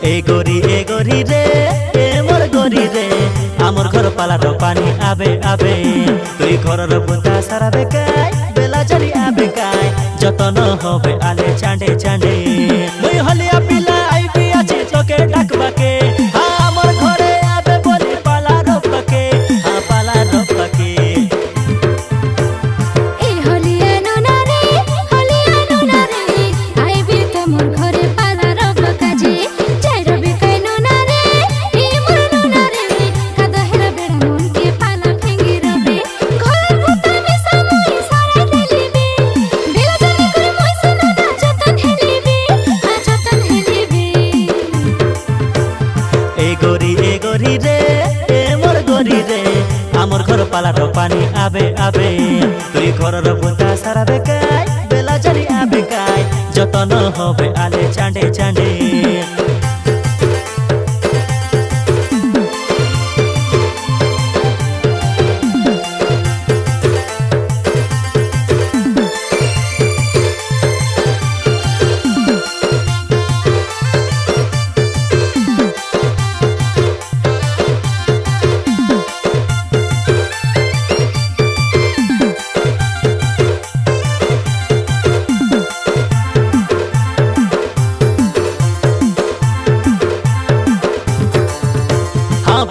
ए गोरी रे ए मोर गोरी रे आमर घर पालार पानी आबे आबे तुई घरर बुंदा सारा बेकाय बेला जानी आबे काय जतन होबे आले चांडे चांडे मुई हलिया पिला आइबी आछि तोके डाकबाके आमर घरे आबे बोली पालार पाके पालार पाके ए हलिया नुना रे आइबी तोमर घरे पालार पाकाजे गोरी रे ए मोर गोरी रे आमर घर पालार पानी आबे आबे तुई घरर बुंदा सारा बेकाय बेला जानी आबे काय जतन होबे आले चांडे चांडे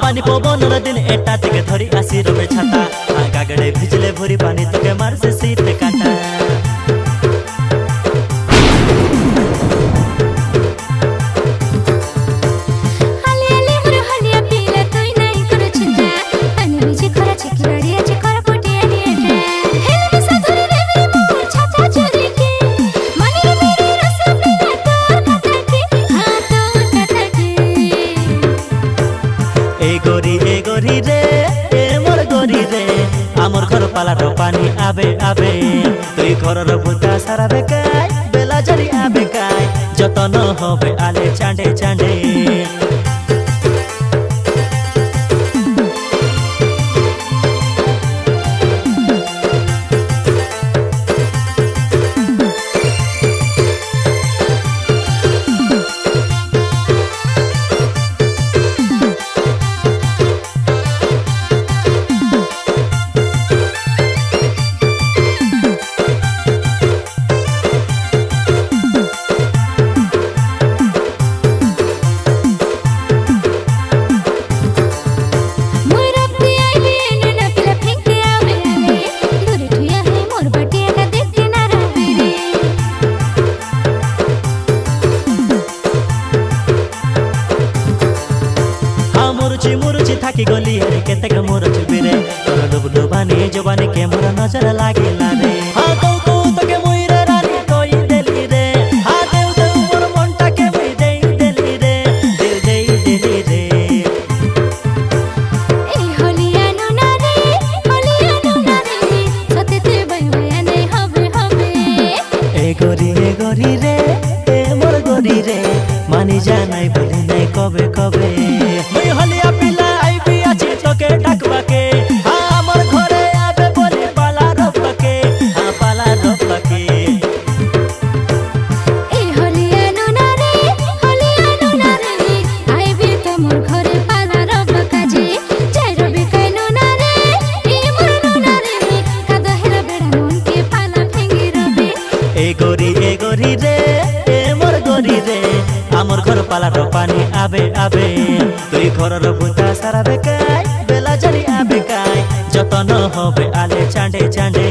पानी पवन दिन एटा तक धरी आसी रबे छाता गागड़े भिजले भरी पानी तके मार से सीट काटा गोरी रे ए मोर गोरी रे आमर घर पालार पानी आबे आबे तुई घरर बुंदा सारा बेकाय बेला जानी आबे काय जतन होबे आले चांडे चांडे मुरुची थाकी गली हरे केतेक मोर चुबिरे तोर डुबडुबानी जवानी के मोर नजर लागेला रे हा कौ तके मुइरे रानी कोई देली रे हा देव देव मोर मनटा के मुई देई देली रे देव देई देली रे ए हलिया नुना रे सतेते बया नै हबे हबे ए गोरी रे ए मोर गोरी रे मानी जानाई बोली नै कबे कबे मुई हलिया पिला आइबी आछि तोके डाकबाके आमर घरे आबे बोली पालार पाके पालार पाके ए हलिया नुना रे आइबी तोमर घरे पालार पाकाजे जाइरो बेकाय नुना रे ए मोर नुना रे कादो हेला बेड़ा मन के पाला फेंगी रबे ए गोरी रे ए मोर गोरी रे आमर घर पालार पानी आबे आबे तुई घरर बुंदा सारा बेकाय बेला जानी आबे काय जतन होबे आले चांडे चांडे।